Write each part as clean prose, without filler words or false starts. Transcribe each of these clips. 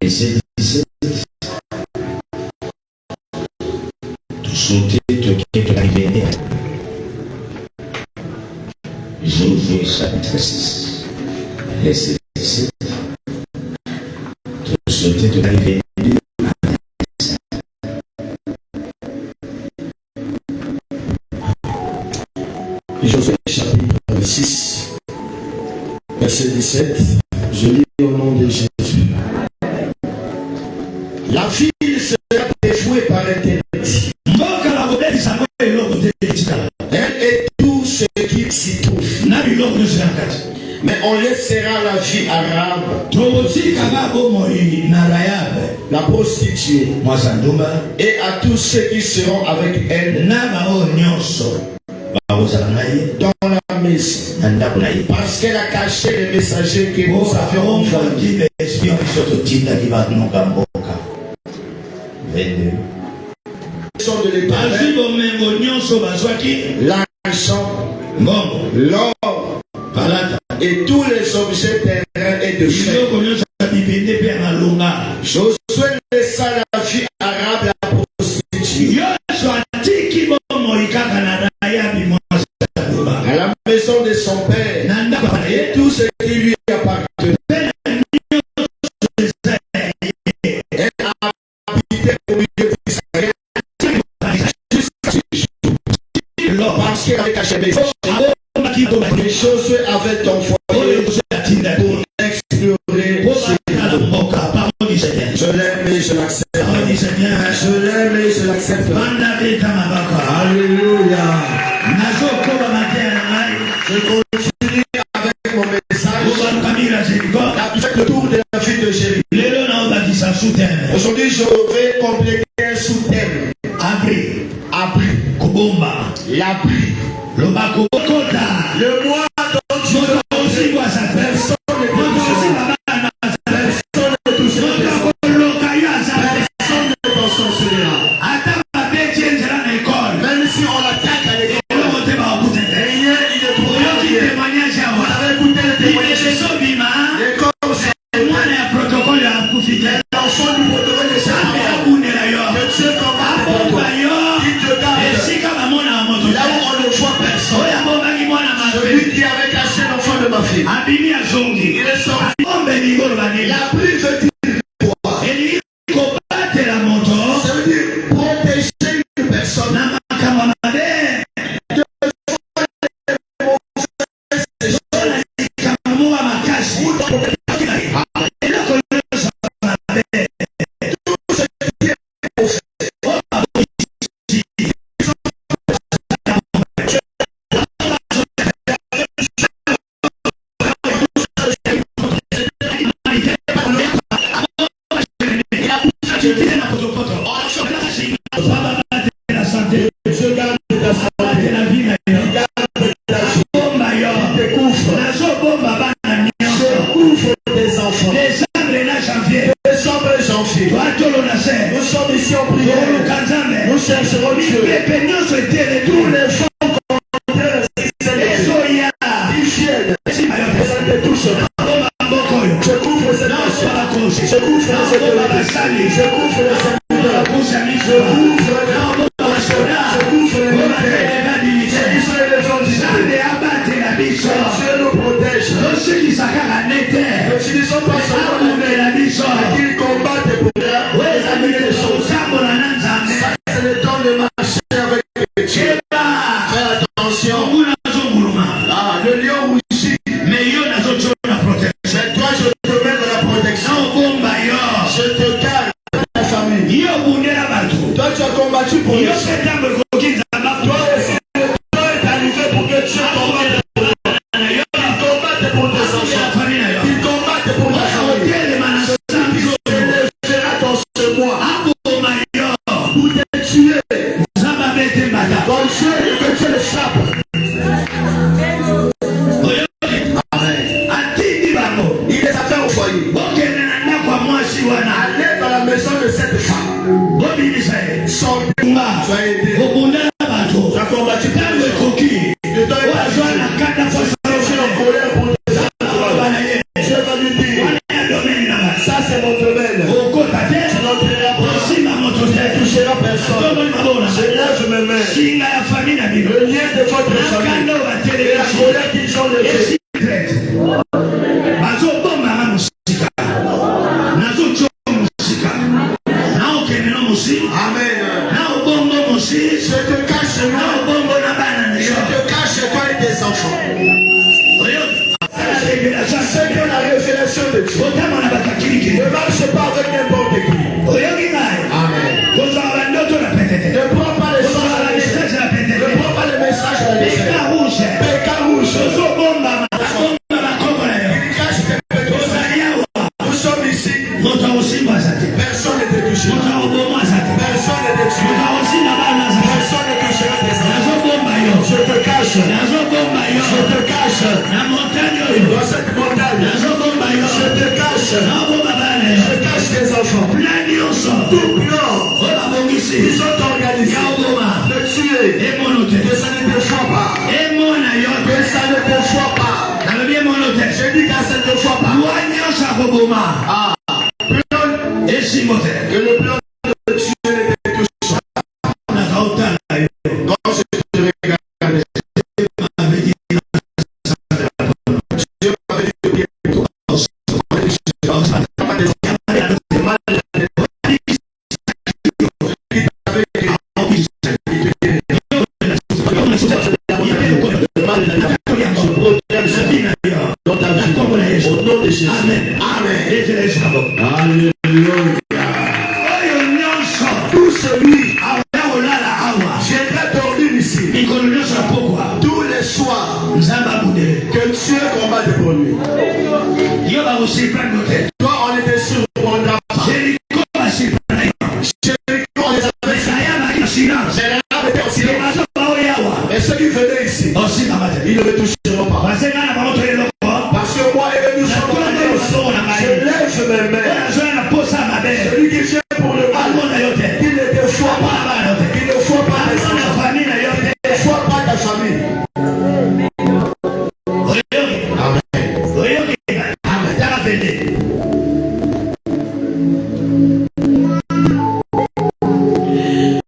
Verset 17. Tout sauter, tout qui est arrivé. Josué chapitre 6. Verset 17. Tout sauter, tout arrivé. Josué chapitre 6, verset 17, je lis au nom de Jésus. La ville sera dévouée par l'Éternel. Elle et tout ce qui s'y trouve. Mais on laissera la vie arabe, la prostituée, et à tous ceux qui seront avec elle dans la maison, parce qu'elle a caché les messagers que nous avions envoyés. 22. De l'argent, l'or et tous les objets terrestres et de fer. Josué laissa la vie arabe, la prostituée, à la maison de son père et tout ce qui lui appartenait. Elle a habité au milieu d'Israël parce qu'elle avait caché les Josué avait envoyé pour explorer. Je l'aime et je l'accepte. Je l'aime et je l'accepte. Alléluia. Je continue avec mon message. Avec le tour de la ville de Jéricho. Aujourd'hui, je vais compléter un sous-thème. Abri. L'abri. Le mois dont tu personne ne même si on l'attaque à l'école, il est pour témoignage. Vous avez écouté le témoignage. L'école, c'est l'enfant du protocole de Charles. Que Dieu combat pour toi. Il te garde. Là où on ne voit personne. Celui qui avait caché l'enfant de ma fille, il est sorti. La pluie veut dire quoi? Ça veut dire protéger une personne. Nous sommes ici en prière. Nous chercherons Dieu. Tous les gens je couvre cette nation. Je couvre Dieu nous protège. Ne finissons pas seulement qu'ils combattent pour c'est le temps de marcher avec Dieu. Fais attention. Le lion rougit. Mais toi, je te mets de la protection. Je te garde ta famille. Toi, tu as combattu pour Dieu. Toi aussi, le temps est arrivé pour que Dieu combatte pour toi. Il combatte pour tes enfants. Il combatte pour ta famille. Fais attention moi. Pour te tuer. Dans le ciel, que Dieu le frappe. Il les a fait au foyer. Allez dans la maison de cette femme. Sortez. Soyez aidés. Tu as combattu pour le je en colère pour les gens. Je vais lui dire. Ça c'est votre domaine. Ceux qui ont la révélation de Dieu ne marchent pas avec n'importe qui. Amen. Ne prends pas les messages à la déchet. Ne prends pas les messages à la déchet. Péka rouge. Il cache tes péchés. Nous sommes ici. Personne ne te touchera. Personne ne te tuera. Personne ne touchera tes enfants. Je te cache. Je te cache. Dans cette montagne. Je te cache. Je cache tes enfants. Tout plan. Ils sont organisés. De tuer. Que ça ne te soit pas. Que ça ne te soit pas. Je dis qu'à ça ne te soit pas. Ah. Que le plan de tuer ne te touche pas. Quand je te regarde, Dieu m'avait dit de bien pour toi. Au nom de Jésus. Amen. Amen. Alléluia. Tout celui viendra dormir ici tous les soirs que Dieu combat pour lui. Toi, on était sur on n'a pas. Et ceux qui venaient ici, ils ne me toucheront pas. Parce que moi et nous sommes en je lève mes mains. Celui qui vient pour le mal, qu'il ne te soit pas. Qu'il ne soit pas les enfants. Qu'il ne soit pas ta famille.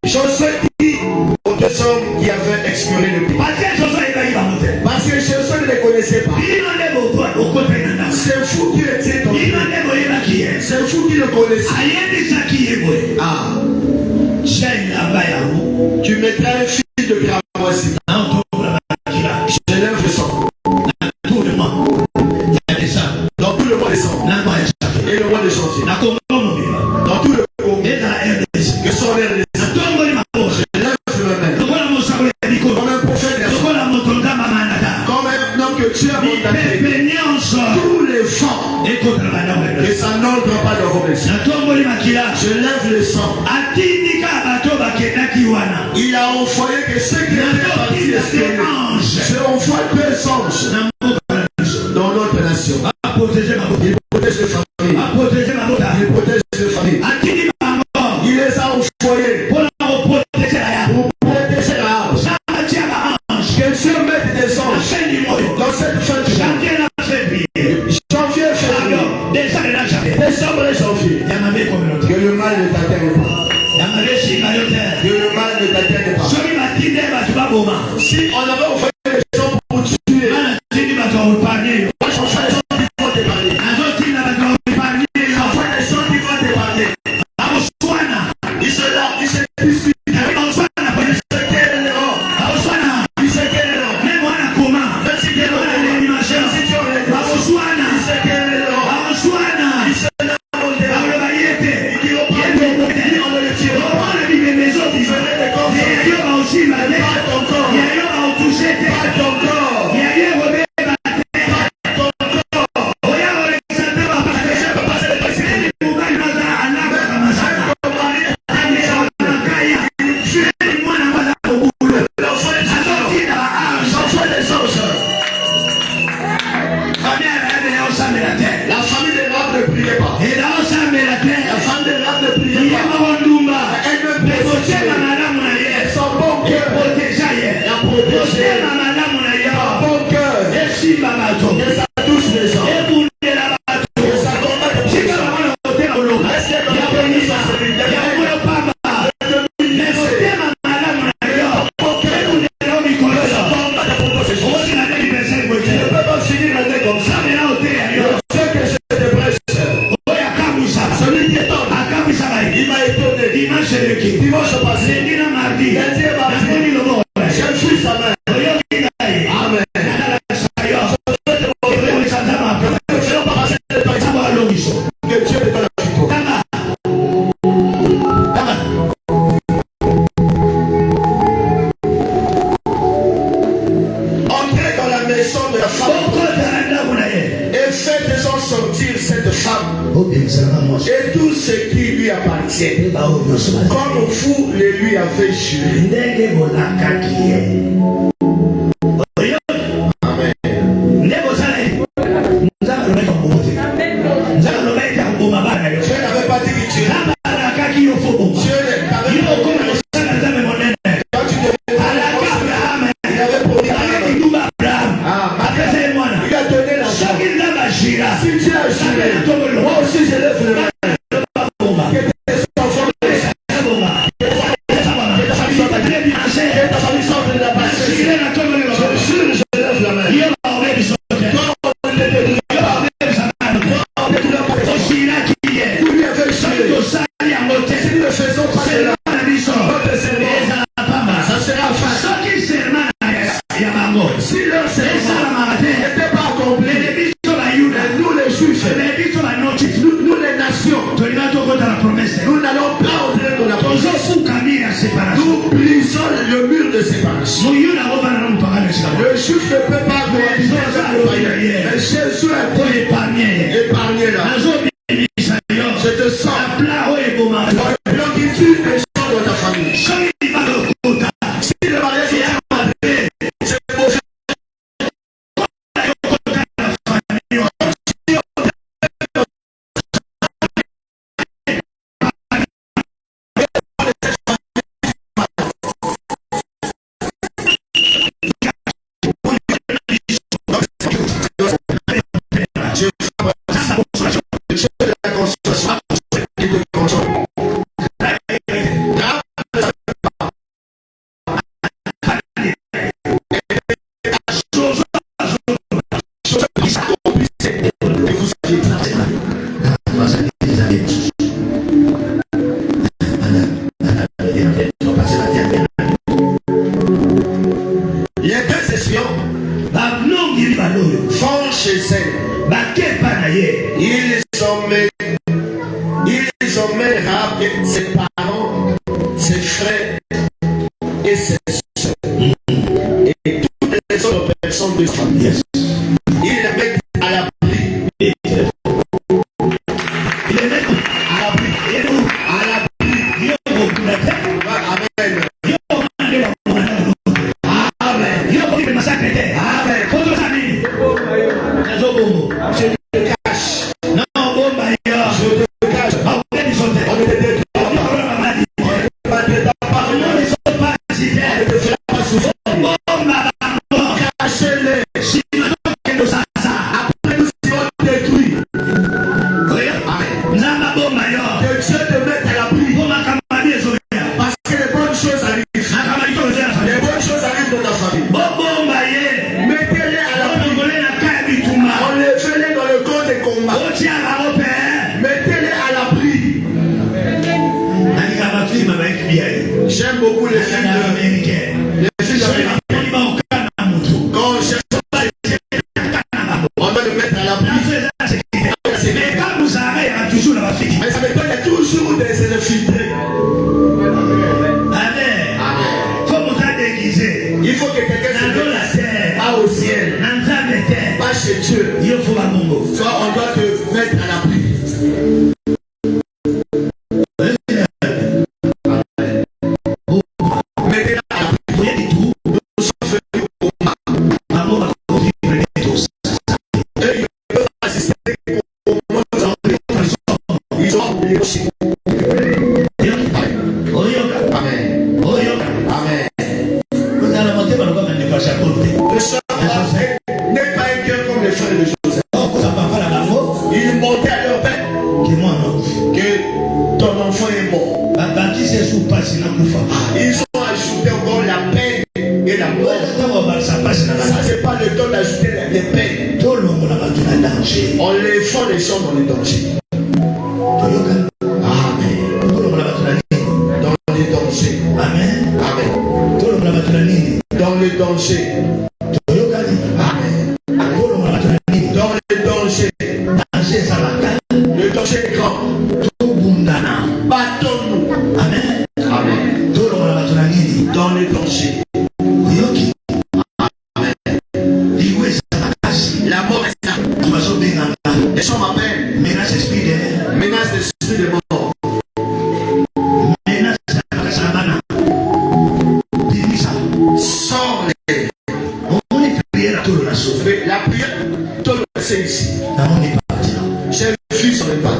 Josué dit aux deux hommes qui avaient exploré le pays. Parce que Josué ne les connaissait pas. C'est fou qui était ton Dieu. C'est fou qui le connaissait. Ah. Tu mettras un fil de cramoisi. Je lève le sang. Dans tout le mois de décembre. Et le mois de janvier. Dans tout le Congo. Que son RDC. Je lève le main. Comme un prophète. Comme un homme que tu as monté. Tous les vents. Que ça n'entre pas dans vos maisons. Je lève le sang. Il a envoyé que ceux qui étaient partis espionner. Je envoie deux anges dans notre nation. Il protège les familles. Il protège les familles. Il les a envoyés pour protéger la house. Que Dieu mette des anges dans cette fin de janvier, février, décembre et janvier. Que le mal ne t'atteigne pas. Que le mal ne t'atteigne pas. Si on avait envoyé les gens pour tuer, moi j'en fais les gens qui vont te parler. J'en fais les gens qui vont te parler. Ils sont là, ils se disputent. Ils se querellent. Ils se querellent. Même si tu es dans l'animation, si tu es dans l'animation, ils se querellent. Ils se la famille de Rahab ne priait pas. La femme de Rahab ne priait pas. Elle ne priait pas. Son bon cœur. La protégée. Son bon cœur. Que ça touche les gens. Que ça combat les gens. Est-ce que dans la famille ça se vit? Je ne peux pas finir l'année comme ça. Je sais que je te prêche. faisons sortir cette femme et tout ce qui lui appartient. Comme vous le lui avez juré. Amen. Dieu n'avait pas dit que tu es. Dieu n'avait si tu as juré, moi aussi je lève le main. Nous n'allons pas entrer dans la promesse. Nous brisons le mur de séparation. Le juif ne peut pas grandir avec le païen. Mais Jésus a dit épargnez-la. Je te sens la plénitude des gens dans ta famille. Si le mariage est abandonné, c'est pour ils emmènent Rahab, ses parents, ses frères et ses soeurs et toutes les autres personnes de famille. Ils les mettent à l'abri. Ils les mettent à l'abri. Amen. Je te cache. J'aime beaucoup les films américains. Les films américains. Quand on doit le mettre à l'abri. Mais quand vous arrêtez, il y a toujours la fille. Mais ça veut dire qu'il y a toujours des infiltrés. Amen. Faut monter déguisé. Il faut que quelqu'un se mette pas au ciel. Pas chez Dieu. Soit on doit te mettre à l'abri. N'est pas un cœur comme les frères de Joseph. Ils montaient à leur père que ton enfant est mort. Ils ont ajouté encore la peine et la mort. Ça, c'est pas le temps d'ajouter les peines. On les fait les gens dans le danger. Amen. Dans le danger. Amen. Amen. Dans le danger. Amen. Dans le danger. Le danger est grand. Battons-nous. Amen. Amen. Dans le danger. Amen. La mort est là. Les gens m'appellent. Menace esprit de. Menace d'esprit de mort. Menace d'Akasabana. Dimisa. Sors-les. On est prière à tout le nation. La prière, tout le c'est ici. On est parti. J'ai vu sur le pas.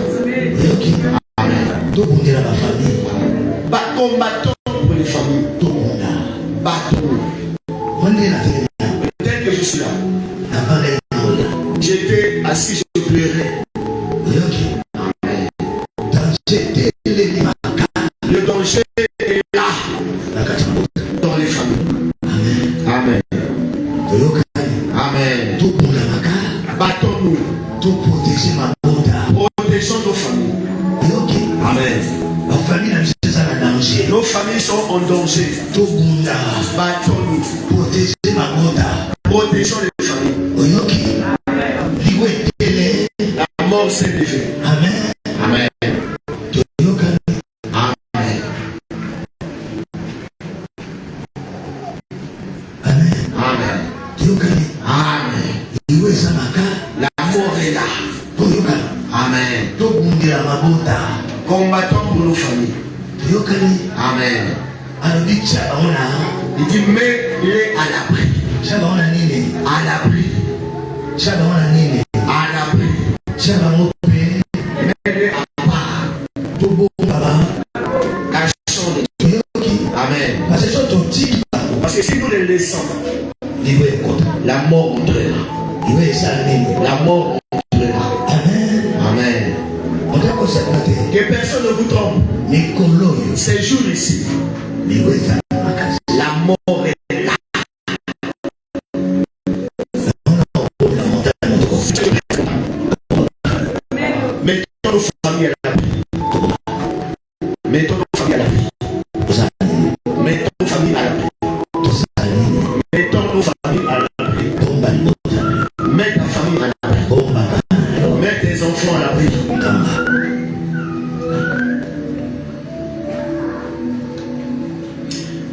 Amen. Tout le monde est dans la famille. Combattons pour les familles. Tout le monde. Battons. On est là. Peut-être que je suis là. Avant les mots. J'étais assis, je pleurais. Le danger est là. Dans les familles. Amen. Amen. Battons-nous. Protégeons nos familles. Amen. Nos familles sont en danger. Battons-nous. Protégeons les familles. La mort s'est levée. Amen. Amen. La mort est là. Amen. Combattons pour nos familles. Amen. Il dit mets-les à l'abri. À l'abri. À l'abri. Mets-les à part. Cachons-les. Amen. Parce que si nous les laissons, la mort entrera. La mort entrera. Amen. Que personne ne vous trompe. Ces jours ici, la mort est là. Mettons nos familles à l'abri. Mettons nos familles à l'abri. Mettons nos familles à l'abri. Mettons nos familles à l'abri. Mets ta famille à l'abri. Mets tes enfants à l'abri.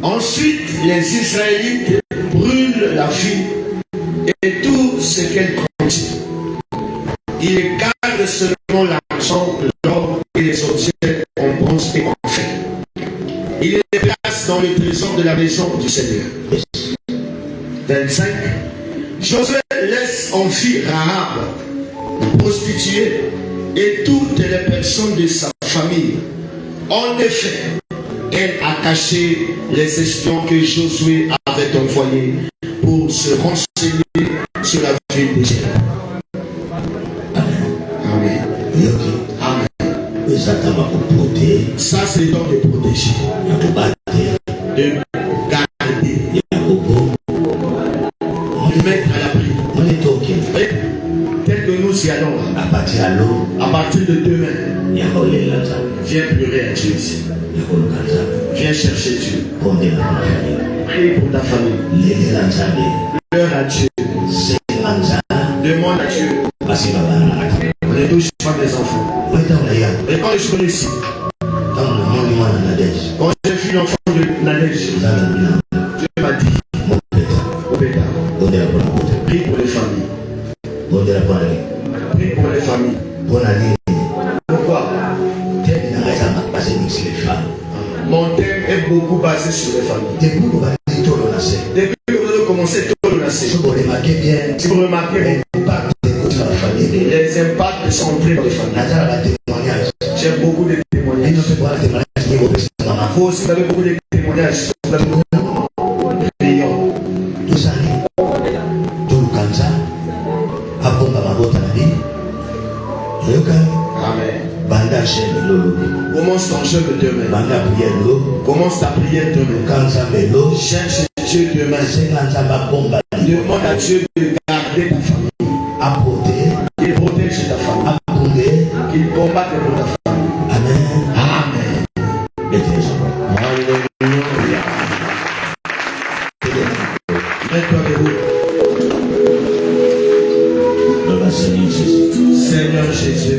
Ensuite, les Israélites brûlent la ville et tout ce qu'elle contient. Ils gardent seulement l'argent, l'or et les objets en bronze et en fer. Ils les placent dans le trésor de la maison du Seigneur. 25. Josué laisse en fille Rahab, prostituée, et toutes les personnes de sa famille. En effet, elle a caché les espions que Josué avait envoyés pour se renseigner sur la ville d'Israël. Amen. Amen. Ça, c'est le temps de protéger, de garder, de mettre à l'abri. Tel que nous y allons, à partir de demain, viens pleurer à Dieu ici. Viens chercher Dieu. Prie pour ta famille. Pleure à Dieu. Demande à Dieu. On ne touche pas des enfants. Et quand je suis venu ici, quand j'ai vu l'enfant de Nadège, Dieu m'a dit, prie pour les familles. Prie pour les familles. Pourquoi? Mon thème est beaucoup basé sur les familles. Depuis que vous avez commencé tôt le nasser, si vous remarquez bien, les impacts sont entrés dans les familles. J'ai beaucoup de témoignages. Vous aussi, vous avez beaucoup de témoignages. Prions. Amen. Commence ton jeûne demain. Commence ta prière demain. Cherche Dieu demain. Demande à Dieu de garder ta famille. Qu'il protège ta famille. Qu'il combatte pour ta famille. Amen. Amen. Alléluia. Mets-toi debout. Seigneur Jésus.